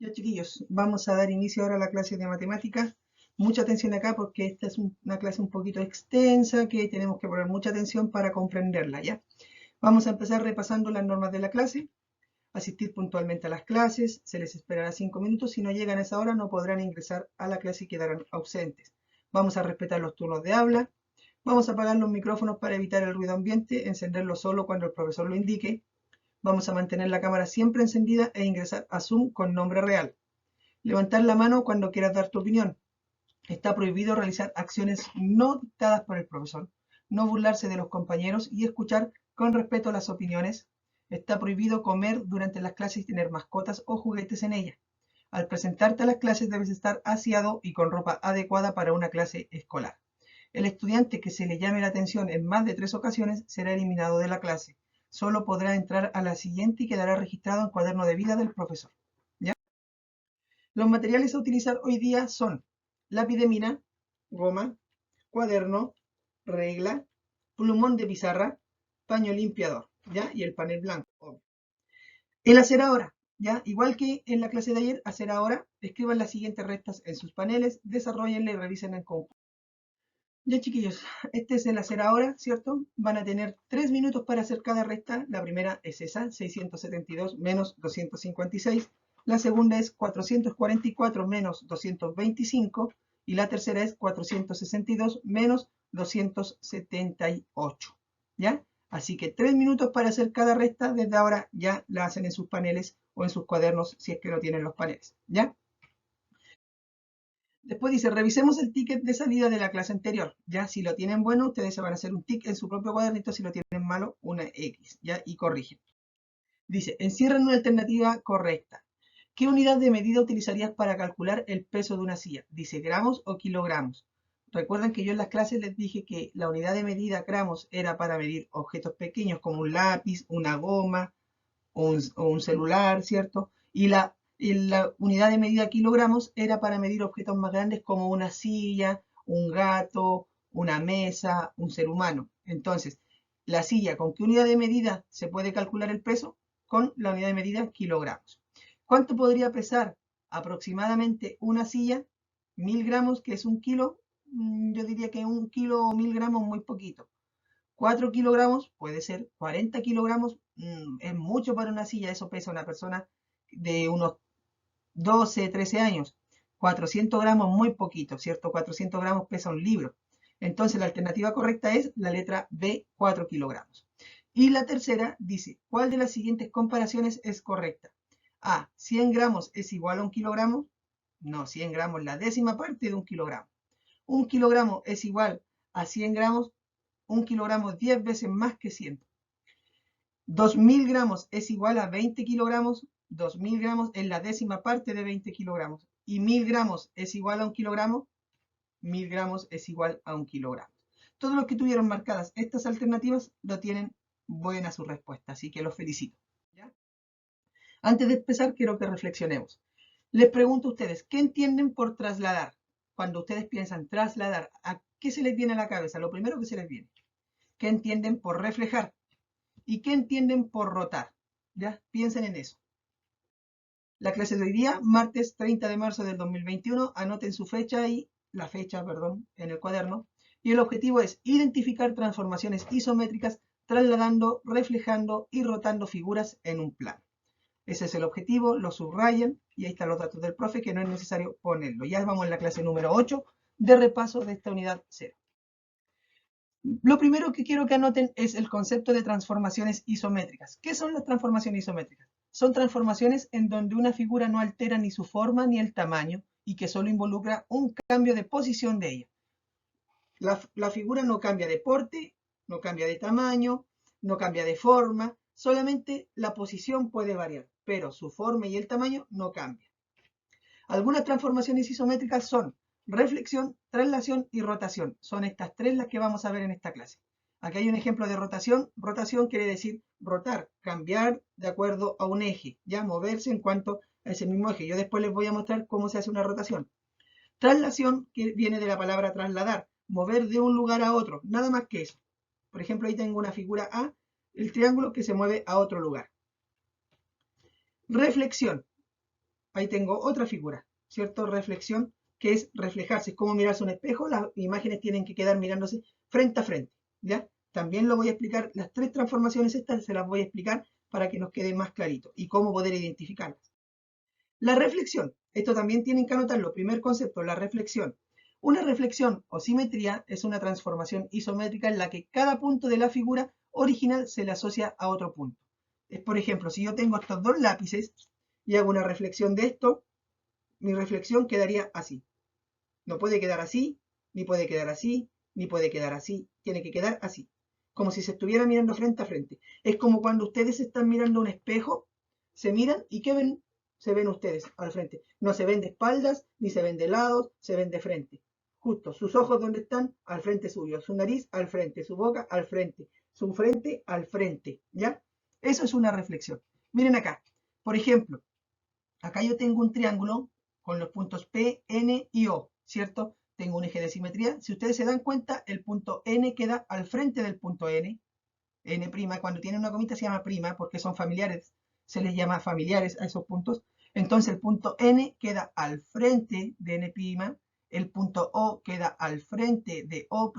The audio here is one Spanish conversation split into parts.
Ya, chiquillos, vamos a dar inicio ahora a la clase de matemáticas. Mucha atención acá porque esta es una clase un poquito extensa que tenemos que poner mucha atención para comprenderla, ¿ya? Vamos a empezar repasando las normas de la clase. Asistir puntualmente a las clases, se les esperará 5 minutos. Si no llegan a esa hora, no podrán ingresar a la clase y quedarán ausentes. Vamos a respetar los turnos de habla. Vamos a apagar los micrófonos para evitar el ruido ambiente, encenderlos solo cuando el profesor lo indique. Vamos a mantener la cámara siempre encendida e ingresar a Zoom con nombre real. Levantar la mano cuando quieras dar tu opinión. Está prohibido realizar acciones no dictadas por el profesor, no burlarse de los compañeros y escuchar con respeto las opiniones. Está prohibido comer durante las clases y tener mascotas o juguetes en ellas. Al presentarte a las clases debes estar aseado y con ropa adecuada para una clase escolar. El estudiante que se le llame la atención en más de 3 ocasiones será eliminado de la clase. Solo podrá entrar a la siguiente y quedará registrado en cuaderno de vida del profesor. ¿Ya? Los materiales a utilizar hoy día son lápiz de mina, goma, cuaderno, regla, plumón de pizarra, paño limpiador, ¿ya? Y el panel blanco, obvio. El hacer ahora, ¿ya? Igual que en la clase de ayer, hacer ahora, escriban las siguientes restas en sus paneles, desarrollenla y revisen en conjunto. Ya, chiquillos, este es el hacer ahora, ¿cierto? Van a tener 3 minutos para hacer cada resta. La primera es esa, 672 menos 256. La segunda es 444 menos 225. Y la tercera es 462 menos 278. ¿Ya? Así que 3 minutos para hacer cada resta. Desde ahora ya la hacen en sus paneles o en sus cuadernos si es que no tienen los paneles. ¿Ya? Después dice, revisemos el ticket de salida de la clase anterior. Ya, si lo tienen bueno, ustedes se van a hacer un tick en su propio cuadernito. Si lo tienen malo, una X. Ya, y corrigen. Dice, encierran una alternativa correcta. ¿Qué unidad de medida utilizarías para calcular el peso de una silla? Dice, ¿gramos o kilogramos? Recuerden que yo en las clases les dije que la unidad de medida gramos era para medir objetos pequeños como un lápiz, una goma, o un celular, ¿cierto? Y la unidad de medida kilogramos era para medir objetos más grandes como una silla, un gato, una mesa, un ser humano. Entonces, la silla, ¿con qué unidad de medida se puede calcular el peso? Con la unidad de medida kilogramos. ¿Cuánto podría pesar aproximadamente una silla? 1000 gramos, que es un kilo. Yo diría que 1 kilo o 1000 gramos muy poquito. 4 kilogramos, puede ser 40 kilogramos, es mucho para una silla, eso pesa una persona de unos 12, 13 años. 400 gramos, muy poquito, ¿cierto? 400 gramos pesa un libro. Entonces la alternativa correcta es la letra B, 4 kilogramos. Y la tercera dice, ¿cuál de las siguientes comparaciones es correcta? A, 100 gramos es igual a un kilogramo. No, 100 gramos es la décima parte de un kilogramo. Un kilogramo es igual a 100 gramos. Un kilogramo es 10 veces más que 100. 2000 gramos es igual a 20 kilogramos. 2000 gramos es la décima parte de 20 kilogramos. Y 1000 gramos es igual a un kilogramo. 1000 gramos es igual a un kilogramo. Todos los que tuvieron marcadas estas alternativas lo tienen buena su respuesta, así que los felicito. ¿Ya? Antes de empezar, quiero que reflexionemos. Les pregunto a ustedes, ¿qué entienden por trasladar? Cuando ustedes piensan trasladar, ¿a qué se les viene a la cabeza? Lo primero que se les viene. ¿Qué entienden por reflejar? ¿Y qué entienden por rotar? ¿Ya? Piensen en eso. La clase de hoy día, martes 30 de marzo del 2021, anoten su fecha y la fecha, perdón, en el cuaderno. Y el objetivo es identificar transformaciones isométricas trasladando, reflejando y rotando figuras en un plano. Ese es el objetivo, lo subrayan y ahí están los datos del profe que no es necesario ponerlo. Ya vamos en la clase número 8 de repaso de esta unidad 0. Lo primero que quiero que anoten es el concepto de transformaciones isométricas. ¿Qué son las transformaciones isométricas? Son transformaciones en donde una figura no altera ni su forma ni el tamaño y que solo involucra un cambio de posición de ella. La figura no cambia de porte, no cambia de tamaño, no cambia de forma, solamente la posición puede variar, pero su forma y el tamaño no cambian. Algunas transformaciones isométricas son reflexión, traslación y rotación. Son estas tres las que vamos a ver en esta clase. Aquí hay un ejemplo de rotación. Rotación quiere decir rotar, cambiar de acuerdo a un eje, ya moverse en cuanto a ese mismo eje. Yo después les voy a mostrar cómo se hace una rotación. Traslación, que viene de la palabra trasladar, mover de un lugar a otro, nada más que eso. Por ejemplo, ahí tengo una figura A, el triángulo que se mueve a otro lugar. Reflexión. ahí tengo otra figura, ¿cierto? Reflexión, que es reflejarse, es como mirarse a un espejo, las imágenes tienen que quedar mirándose frente a frente, ¿ya? También lo voy a explicar, las tres transformaciones estas se las voy a explicar para que nos quede más clarito y cómo poder identificarlas. La reflexión, esto también tienen que anotarlo, primer concepto, la reflexión. Una reflexión o simetría es una transformación isométrica en la que cada punto de la figura original se le asocia a otro punto. Es, por ejemplo, si yo tengo estos dos lápices y hago una reflexión de esto, mi reflexión quedaría así. No puede quedar así, ni puede quedar así, ni puede quedar así. Tiene que quedar así. Como si se estuviera mirando frente a frente. Es como cuando ustedes están mirando un espejo, se miran y ¿qué ven? Se ven ustedes al frente. No se ven de espaldas, ni se ven de lados, se ven de frente. Justo, sus ojos donde están, al frente suyo. Su nariz al frente, su boca al frente, su frente al frente. ¿Ya? Eso es una reflexión. Miren acá. Por ejemplo, acá yo tengo un triángulo con los puntos P, N y O, ¿cierto? Tengo un eje de simetría. Si ustedes se dan cuenta, el punto N queda al frente del punto N. N', cuando tiene una comita se llama prima porque son familiares. Se les llama familiares a esos puntos. Entonces el punto N queda al frente de N', el punto O queda al frente de O',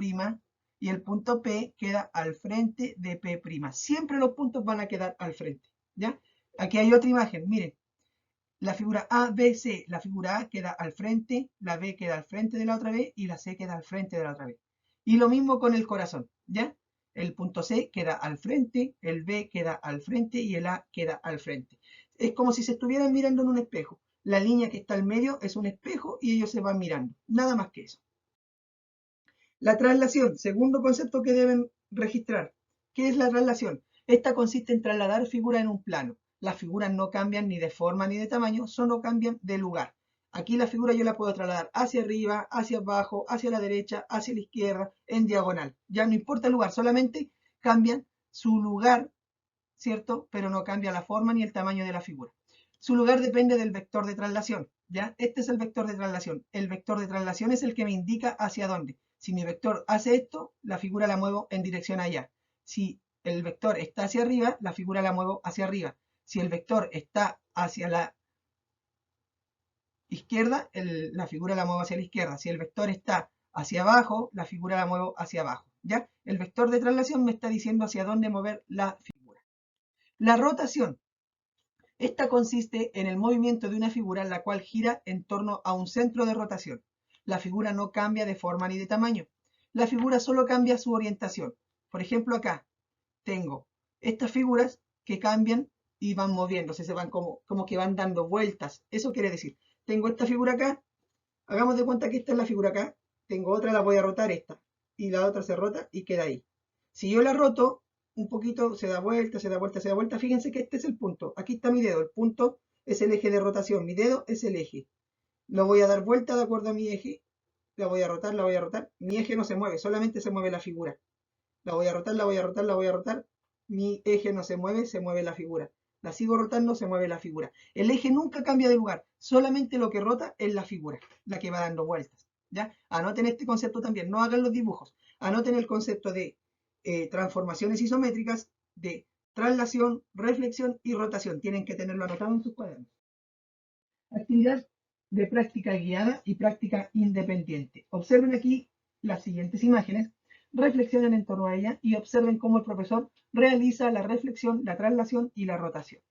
y el punto P queda al frente de P'. Siempre los puntos van a quedar al frente, ¿ya? Aquí hay otra imagen, miren. La figura A, B, C, la figura A queda al frente, la B queda al frente de la otra B y la C queda al frente de la otra B. Y lo mismo con el corazón, ¿ya? El punto C queda al frente, el B queda al frente y el A queda al frente. Es como si se estuvieran mirando en un espejo. La línea que está al medio es un espejo y ellos se van mirando. Nada más que eso. La traslación, segundo concepto que deben registrar. ¿Qué es la traslación? Esta consiste en trasladar figuras en un plano. Las figuras no cambian ni de forma ni de tamaño, solo cambian de lugar. Aquí la figura yo la puedo trasladar hacia arriba, hacia abajo, hacia la derecha, hacia la izquierda, en diagonal. Ya no importa el lugar, solamente cambian su lugar, ¿cierto? Pero no cambia la forma ni el tamaño de la figura. Su lugar depende del vector de traslación, ¿ya? Este es el vector de traslación. El vector de traslación es el que me indica hacia dónde. Si mi vector hace esto, la figura la muevo en dirección allá. Si el vector está hacia arriba, la figura la muevo hacia arriba. Si el vector está hacia la izquierda, la figura la muevo hacia la izquierda. Si el vector está hacia abajo, la figura la muevo hacia abajo, ¿ya? El vector de traslación me está diciendo hacia dónde mover la figura. La rotación. Esta consiste en el movimiento de una figura la cual gira en torno a un centro de rotación. La figura no cambia de forma ni de tamaño. La figura solo cambia su orientación. Por ejemplo, acá tengo estas figuras que cambian y van moviéndose, se van como que van dando vueltas. Eso quiere decir, tengo esta figura acá, hagamos de cuenta que esta es la figura acá, tengo otra, la voy a rotar esta, y la otra se rota y queda ahí. Si yo la roto un poquito, se da vuelta, se da vuelta, se da vuelta, fíjense que este es el punto. Aquí está mi dedo, el punto es el eje de rotación, mi dedo es el eje. Lo voy a dar vuelta de acuerdo a mi eje, la voy a rotar, la voy a rotar. Mi eje no se mueve, solamente se mueve la figura. La voy a rotar, la voy a rotar, la voy a rotar. Mi eje no se mueve la figura. La sigo rotando, se mueve la figura. El eje nunca cambia de lugar, solamente lo que rota es la figura, la que va dando vueltas. ¿Ya? Anoten este concepto también, no hagan los dibujos. Anoten el concepto de transformaciones isométricas, de traslación, reflexión y rotación. Tienen que tenerlo anotado en sus cuadernos. Actividad de práctica guiada y práctica independiente. Observen aquí las siguientes imágenes, reflexionen en torno a ella y observen cómo el profesor realiza la reflexión, la traslación y la rotación.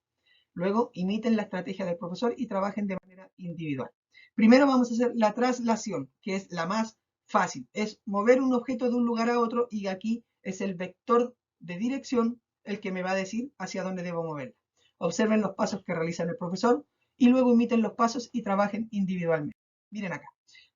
Luego imiten la estrategia del profesor y trabajen de manera individual. Primero vamos a hacer la traslación, que es la más fácil. Es mover un objeto de un lugar a otro y aquí es el vector de dirección el que me va a decir hacia dónde debo moverla. Observen los pasos que realiza el profesor y luego imiten los pasos y trabajen individualmente. Miren acá.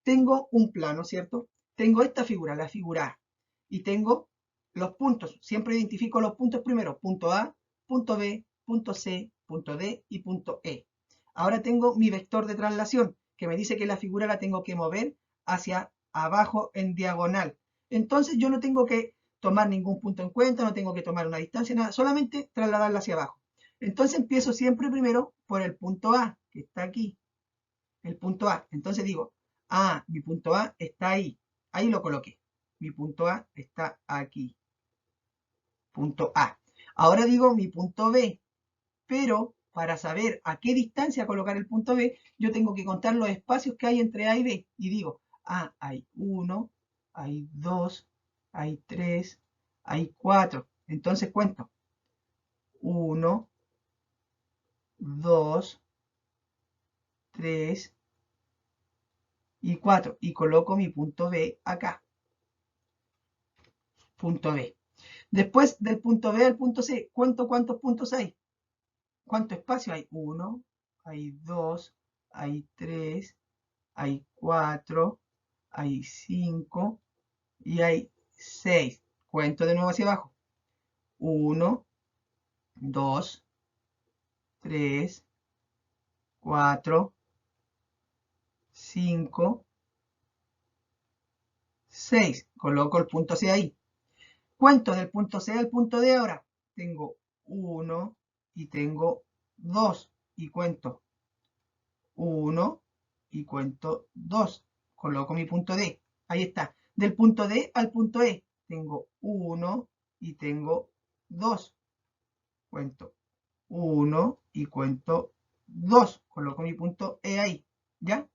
Tengo un plano, ¿cierto? Tengo esta figura, la figura A. Y tengo los puntos. Siempre identifico los puntos primero. Punto A, punto B, punto C, punto D y punto E. Ahora tengo mi vector de traslación, que me dice que la figura la tengo que mover hacia abajo en diagonal. Entonces yo no tengo que tomar ningún punto en cuenta, no tengo que tomar una distancia, nada, solamente trasladarla hacia abajo. Entonces empiezo siempre primero por el punto A, que está aquí. El punto A. Entonces digo, mi punto A está ahí. Ahí lo coloqué. Mi punto A está aquí. Punto A. Ahora digo mi punto B, pero para saber a qué distancia colocar el punto B, yo tengo que contar los espacios que hay entre A y B. Y digo, hay 1, hay 2, hay 3, hay 4. Entonces cuento. 1, 2, 3 y 4. Y coloco mi punto B acá. Punto B. Después del punto B al punto C, cuento cuántos puntos hay. ¿Cuánto espacio hay? 1, hay 2, hay 3, hay 4, hay 5 y hay 6. Cuento de nuevo hacia abajo. 1, 2, 3, 4, 5, 6. Coloco el punto C ahí. Cuento del punto C al punto D ahora. Tengo 1 y tengo 2. Y cuento 1 y cuento 2. Coloco mi punto D. Ahí está. Del punto D al punto E. Tengo 1 y tengo 2. Cuento 1 y cuento 2. Coloco mi punto E ahí. ¿Ya?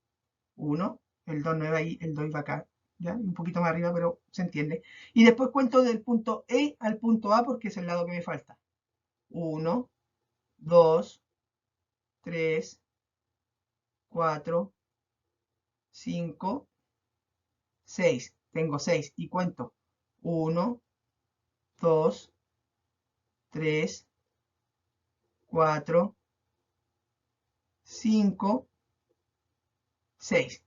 1, el 2 no iba ahí, el 2 iba acá. ¿Ya? Un poquito más arriba, pero se entiende. Y después cuento del punto E al punto A porque es el lado que me falta. 1, 2, 3, 4, 5, 6. Tengo 6 y cuento 1, 2, 3, 4, 5, 6.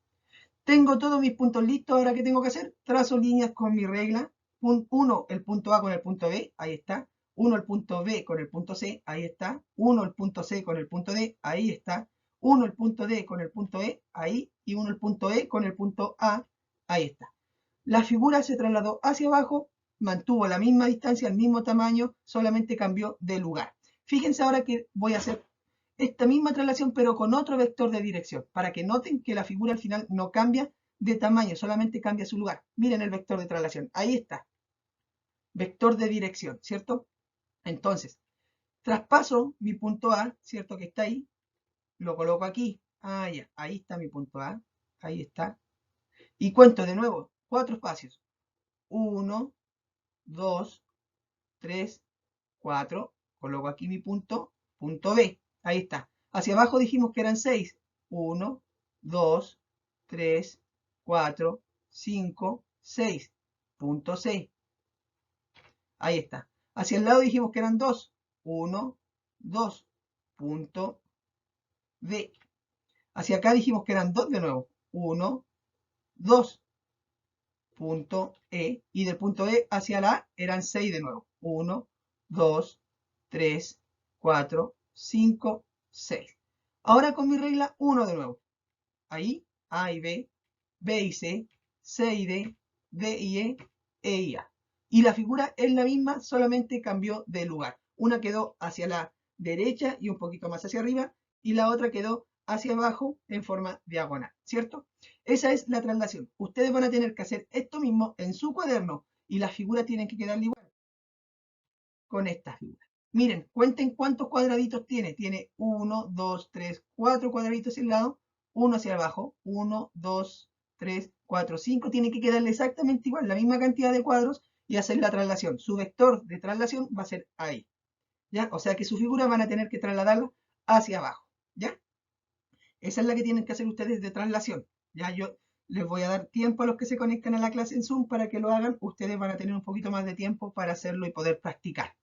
Tengo todos mis puntos listos. Ahora, ¿qué tengo que hacer? Trazo líneas con mi regla. 1, el punto A con el punto B, ahí está. 1, el punto B con el punto C, ahí está. 1, el punto C con el punto D, ahí está. 1, el punto D con el punto E, ahí. Y 1, el punto E con el punto A, ahí está. La figura se trasladó hacia abajo, mantuvo la misma distancia, el mismo tamaño, solamente cambió de lugar. Fíjense ahora que voy a hacer esta misma traslación, pero con otro vector de dirección, para que noten que la figura al final no cambia de tamaño, solamente cambia su lugar. Miren el vector de traslación, ahí está. Vector de dirección, ¿cierto? Entonces, traspaso mi punto A, ¿cierto? Que está ahí, lo coloco aquí. Ya, ahí está mi punto A, ahí está. Y cuento de nuevo, 4 espacios. 1, 2, 3, 4. Coloco aquí mi punto B. Ahí está. Hacia abajo dijimos que eran 6. 1, 2, 3, 4, 5, 6. Punto C. Ahí está. Hacia el lado dijimos que eran 2. 1, 2. Punto D. Hacia acá dijimos que eran 2 de nuevo. 1, 2. Punto E. Y del punto E hacia la A eran 6 de nuevo. 1, 2, 3, 4, 5, 6. Ahora con mi regla 1 de nuevo. Ahí A y B, B y C, C y D, D y E y A. Y la figura es la misma, solamente cambió de lugar. Una quedó hacia la derecha y un poquito más hacia arriba, y la otra quedó hacia abajo en forma diagonal, ¿cierto? Esa es la traslación. Ustedes van a tener que hacer esto mismo en su cuaderno y las figuras tienen que quedar igual con esta figura. Miren, cuenten cuántos cuadraditos tiene. Tiene 1, 2, 3, 4 cuadraditos hacia el lado, uno hacia abajo, 1, 2, 3, 4, 5. Tiene que quedarle exactamente igual, la misma cantidad de cuadros y hacer la traslación. Su vector de traslación va a ser ahí, ¿ya? O sea que su figura van a tener que trasladarla hacia abajo, ¿ya? Esa es la que tienen que hacer ustedes de traslación. Ya yo les voy a dar tiempo a los que se conectan a la clase en Zoom para que lo hagan. Ustedes van a tener un poquito más de tiempo para hacerlo y poder practicar.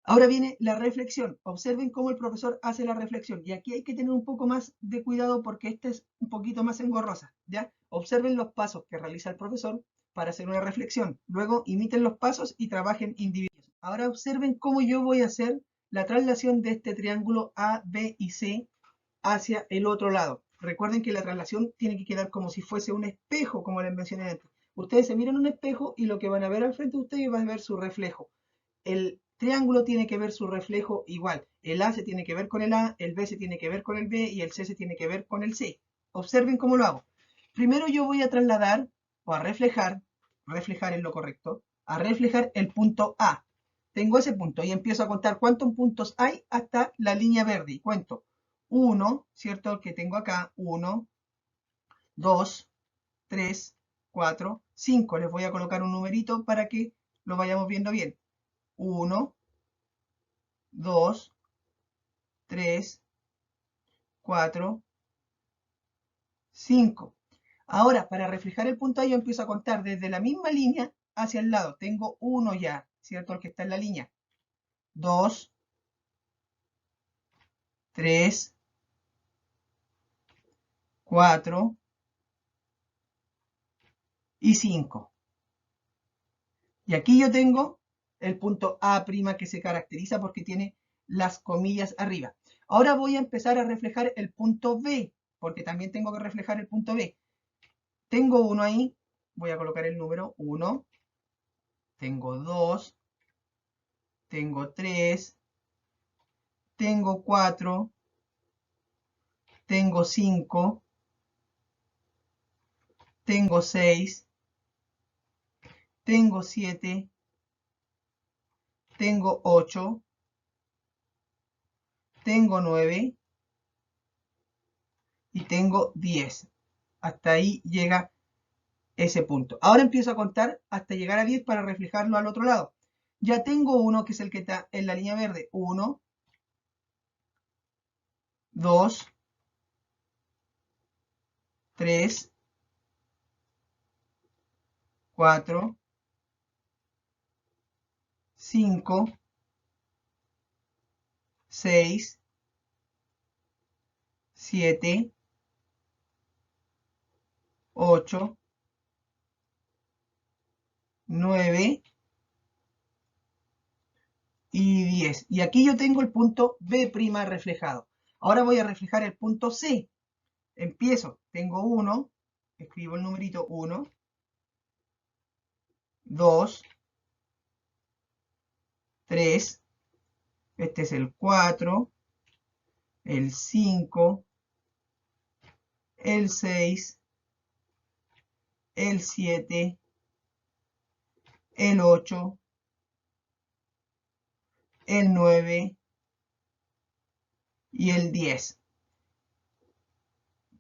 Ahora viene la reflexión. Observen cómo el profesor hace la reflexión. Y aquí hay que tener un poco más de cuidado porque esta es un poquito más engorrosa, ¿ya? Observen los pasos que realiza el profesor para hacer una reflexión. Luego imiten los pasos y trabajen individualmente. Ahora observen cómo yo voy a hacer la traslación de este triángulo A, B y C hacia el otro lado. Recuerden que la traslación tiene que quedar como si fuese un espejo, como les mencioné antes. Ustedes se miran un espejo y lo que van a ver al frente de ustedes van a ver su reflejo. El triángulo tiene que ver su reflejo igual. El A se tiene que ver con el A, el B se tiene que ver con el B y el C se tiene que ver con el C. Observen cómo lo hago. Primero yo voy a trasladar o a reflejar es lo correcto, a reflejar el punto A. Tengo ese punto y empiezo a contar cuántos puntos hay hasta la línea verde. Y cuento 1, ¿cierto? Que tengo acá, 1, 2, 3, 4, 5. Les voy a colocar un numerito para que lo vayamos viendo bien. 1, 2, 3, 4, 5. Ahora, para reflejar el punto A, yo empiezo a contar desde la misma línea hacia el lado. Tengo 1 ya, ¿cierto? El que está en la línea. 2, 3, 4 y 5. Y aquí yo tengo el punto A' que se caracteriza porque tiene las comillas arriba. Ahora voy a empezar a reflejar el punto B, porque también tengo que reflejar el punto B. Tengo 1 ahí, voy a colocar el número 1, tengo 2, tengo 3, tengo 4, tengo 5, tengo 6, tengo 7, tengo 8, tengo 9 y tengo 10. Hasta ahí llega ese punto. Ahora empiezo a contar hasta llegar a 10 para reflejarlo al otro lado. Ya tengo 1, que es el que está en la línea verde. 1, 2, 3, 4, 5, 6, 7, 8, 9 y 10. Y aquí yo tengo el punto B' reflejado. Ahora voy a reflejar el punto C. Empiezo, tengo 1, escribo el numerito 1, 2, 3, este es el 4, el 5, el 6, el 7, el 8, el 9 y el 10.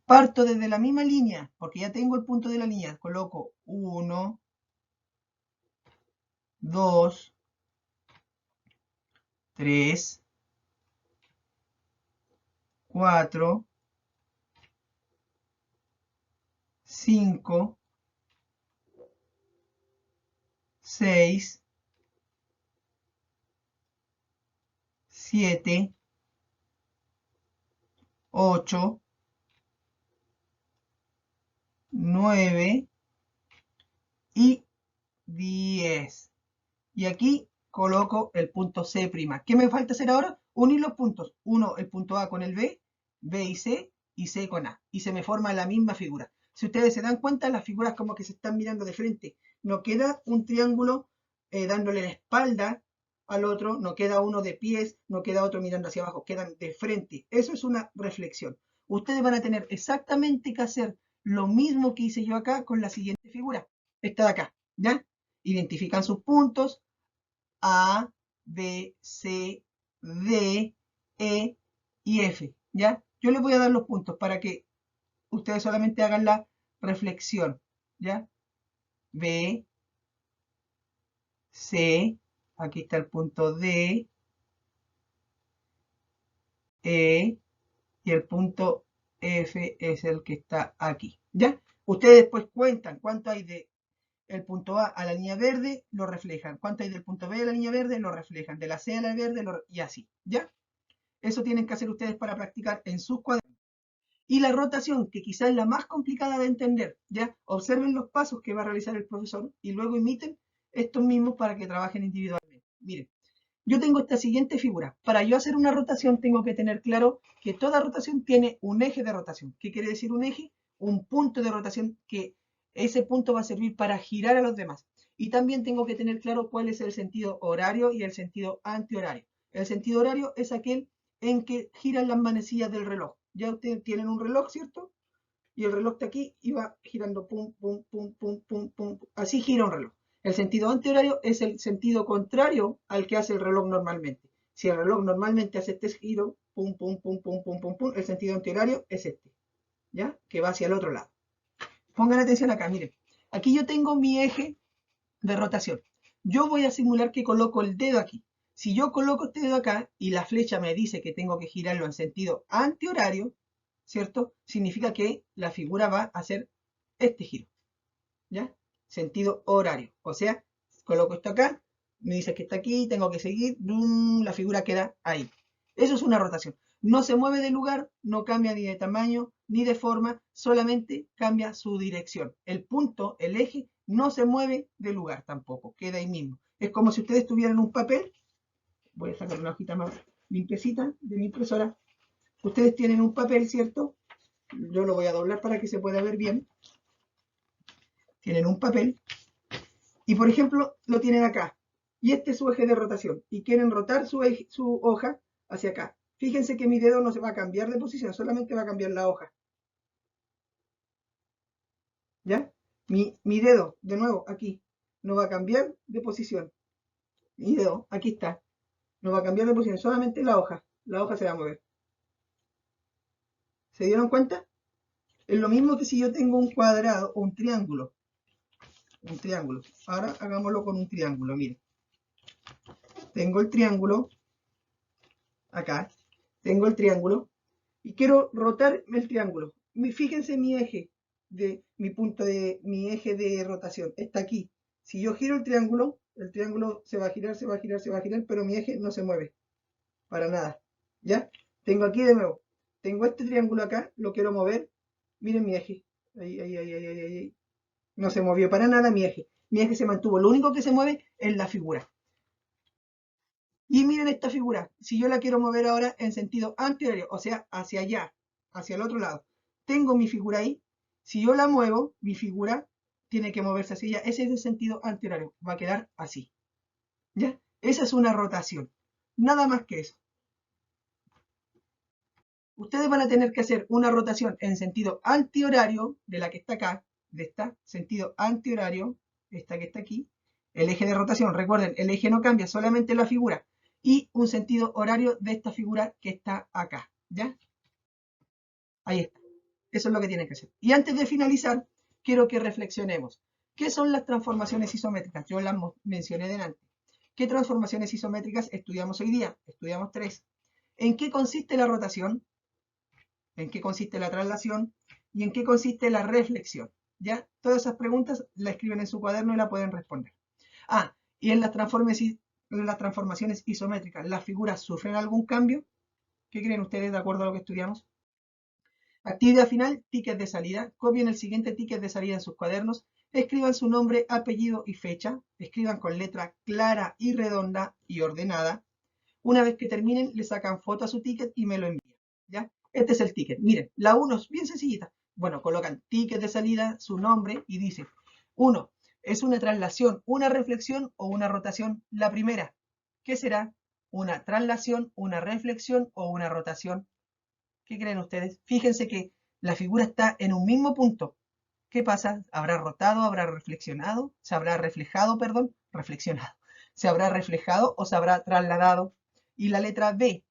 Parto desde la misma línea, porque ya tengo el punto de la línea. Coloco 1, 2, 3, 4, 5, 6, 7, 8, 9 y 10. Y aquí coloco el punto C'. ¿Qué me falta hacer ahora? Unir los puntos. Uno, el punto A con el B, B y C con A. Y se me forma la misma figura. Si ustedes se dan cuenta, las figuras como que se están mirando de frente. No queda un triángulo dándole la espalda al otro, no queda uno de pies, no queda otro mirando hacia abajo, quedan de frente. Eso es una reflexión. Ustedes van a tener exactamente que hacer lo mismo que hice yo acá con la siguiente figura. Esta de acá, ¿ya? Identifican sus puntos, A, B, C, D, E y F, ¿ya? Yo les voy a dar los puntos para que ustedes solamente hagan la reflexión, ¿ya? B, C, aquí está el punto D, E y el punto F es el que está aquí, ¿ya? Ustedes después cuentan cuánto hay de el punto A la línea verde, lo reflejan. Cuánto hay del punto B a la línea verde, lo reflejan. De la C a la verde, y así, ¿ya? Eso tienen que hacer ustedes para practicar en sus cuadernos. Y la rotación, que quizás es la más complicada de entender, ¿ya? Observen los pasos que va a realizar el profesor y luego imiten estos mismos para que trabajen individualmente. Miren, yo tengo esta siguiente figura. Para yo hacer una rotación tengo que tener claro que toda rotación tiene un eje de rotación. ¿Qué quiere decir un eje? Un punto de rotación que ese punto va a servir para girar a los demás. Y también tengo que tener claro cuál es el sentido horario y el sentido antihorario. El sentido horario es aquel en que giran las manecillas del reloj. Ya ustedes tienen un reloj, ¿cierto? Y el reloj está aquí y va girando pum, pum, pum, pum, pum, pum. Así gira un reloj. El sentido antihorario es el sentido contrario al que hace el reloj normalmente. Si el reloj normalmente hace este giro, pum, pum, pum, pum, pum, pum, pum, el sentido antihorario es este, ¿ya? Que va hacia el otro lado. Pongan atención acá, miren. Aquí yo tengo mi eje de rotación. Yo voy a simular que coloco el dedo aquí. Si yo coloco este dedo acá y la flecha me dice que tengo que girarlo en sentido antihorario, ¿cierto? Significa que la figura va a hacer este giro, ¿ya? Sentido horario. O sea, coloco esto acá, me dice que está aquí, tengo que seguir, la figura queda ahí. Eso es una rotación. No se mueve de lugar, no cambia ni de tamaño, ni de forma, solamente cambia su dirección. El punto, el eje, no se mueve de lugar tampoco, queda ahí mismo. Es como si ustedes tuvieran un papel, voy a sacar una hojita más limpiecita de mi impresora. Ustedes tienen un papel, ¿cierto? Yo lo voy a doblar para que se pueda ver bien. Tienen un papel y, por ejemplo, lo tienen acá. Y este es su eje de rotación. Y quieren rotar su hoja hacia acá. Fíjense que mi dedo no se va a cambiar de posición, solamente va a cambiar la hoja. ¿Ya? Mi dedo, de nuevo, aquí, no va a cambiar de posición. Mi dedo, aquí está. No va a cambiar de posición, solamente la hoja. La hoja se va a mover. ¿Se dieron cuenta? Es lo mismo que si yo tengo un cuadrado o un triángulo. Un triángulo. Ahora hagámoslo con un triángulo, miren. Tengo el triángulo, acá. Tengo el triángulo y quiero rotar el triángulo. Fíjense mi eje de mi eje de rotación está aquí. Si yo giro el triángulo se va a girar, se va a girar, se va a girar, pero mi eje no se mueve para nada. ¿Ya? Tengo aquí de nuevo. Tengo este triángulo acá, lo quiero mover. Miren mi eje. Ahí, ahí, ahí, ahí, ahí, ahí. No se movió para nada mi eje. Mi eje se mantuvo. Lo único que se mueve es la figura. Y miren esta figura, si yo la quiero mover ahora en sentido antihorario, o sea, hacia allá, hacia el otro lado, tengo mi figura ahí, si yo la muevo, mi figura tiene que moverse hacia allá, ese es el sentido antihorario, va a quedar así, ¿ya? Esa es una rotación, nada más que eso. Ustedes van a tener que hacer una rotación en sentido antihorario, de la que está acá, de esta, sentido antihorario, esta que está aquí, el eje de rotación, recuerden, el eje no cambia, solamente la figura, y un sentido horario de esta figura que está acá, ¿ya? Ahí está. Eso es lo que tienen que hacer. Y antes de finalizar, quiero que reflexionemos. ¿Qué son las transformaciones isométricas? Yo las mencioné delante. ¿Qué transformaciones isométricas estudiamos hoy día? Estudiamos 3. ¿En qué consiste la rotación? ¿En qué consiste la traslación? ¿Y en qué consiste la reflexión? ¿Ya? Todas esas preguntas las escriben en su cuaderno y la pueden responder. Ah, y en las transformaciones isométricas, ¿las figuras sufren algún cambio? ¿Qué creen ustedes de acuerdo a lo que estudiamos? Actividad final, ticket de salida. Copien el siguiente ticket de salida en sus cuadernos. Escriban su nombre, apellido y fecha. Escriban con letra clara y redonda y ordenada. Una vez que terminen, le sacan foto a su ticket y me lo envían. ¿Ya? Este es el ticket. Miren, la 1 es bien sencillita. Bueno, colocan ticket de salida, su nombre y dice 1. ¿Es una traslación, una reflexión o una rotación? La primera. ¿Qué será? ¿Una traslación, una reflexión o una rotación? ¿Qué creen ustedes? Fíjense que la figura está en un mismo punto. ¿Qué pasa? ¿Habrá rotado, habrá reflexionado? ¿Se habrá reflejado, perdón? Reflexionado. ¿Se habrá reflejado o se habrá trasladado? Y la letra B,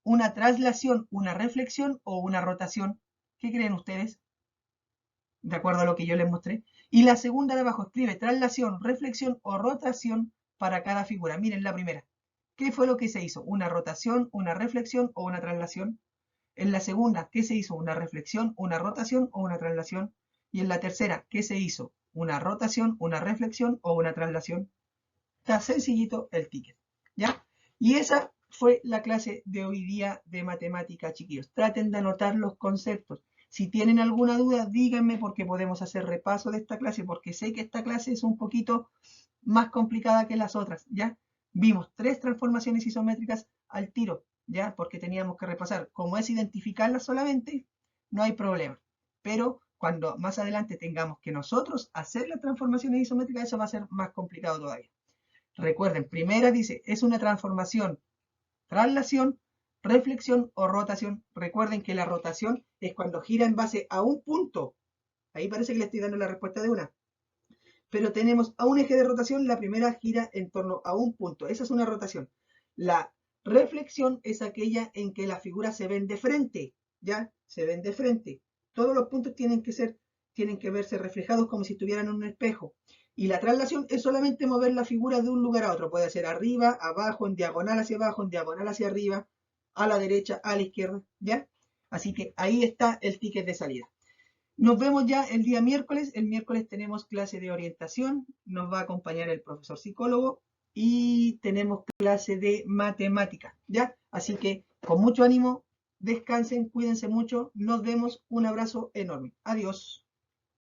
¿una traslación, una reflexión o una rotación? ¿Qué creen ustedes? De acuerdo a lo que yo les mostré. Y la segunda de abajo escribe traslación, reflexión o rotación para cada figura. Miren la primera. ¿Qué fue lo que se hizo? ¿Una rotación, una reflexión o una traslación? En la segunda, ¿qué se hizo? ¿Una reflexión, una rotación o una traslación? Y en la tercera, ¿qué se hizo? ¿Una rotación, una reflexión o una traslación? Está sencillito el ticket, ¿ya? Y esa fue la clase de hoy día de matemática, chiquillos. Traten de anotar los conceptos. Si tienen alguna duda, díganme porque podemos hacer repaso de esta clase, porque sé que esta clase es un poquito más complicada que las otras, ¿ya? Vimos 3 transformaciones isométricas al tiro, ¿ya? Porque teníamos que repasar. Como es identificarlas solamente, no hay problema. Pero cuando más adelante tengamos que nosotros hacer las transformaciones isométricas, eso va a ser más complicado todavía. Recuerden, primera dice, es una transformación, traslación, reflexión o rotación. Recuerden que la rotación es cuando gira en base a un punto. Ahí parece que le estoy dando la respuesta de una. pero tenemos a un eje de rotación, la primera gira en torno a un punto. Esa es una rotación. La reflexión es aquella en que las figuras se ven de frente, ¿ya? Se ven de frente. Todos los puntos tienen que verse reflejados como si estuvieran en un espejo. Y la traslación es solamente mover la figura de un lugar a otro. Puede ser arriba, abajo, en diagonal hacia abajo, en diagonal hacia arriba, a la derecha, a la izquierda, ¿ya? Así que ahí está el ticket de salida. Nos vemos ya el día miércoles. El miércoles tenemos clase de orientación. Nos va a acompañar el profesor psicólogo y tenemos clase de matemática, ¿ya? Así que con mucho ánimo, descansen, cuídense mucho. Nos vemos. Un abrazo enorme. Adiós.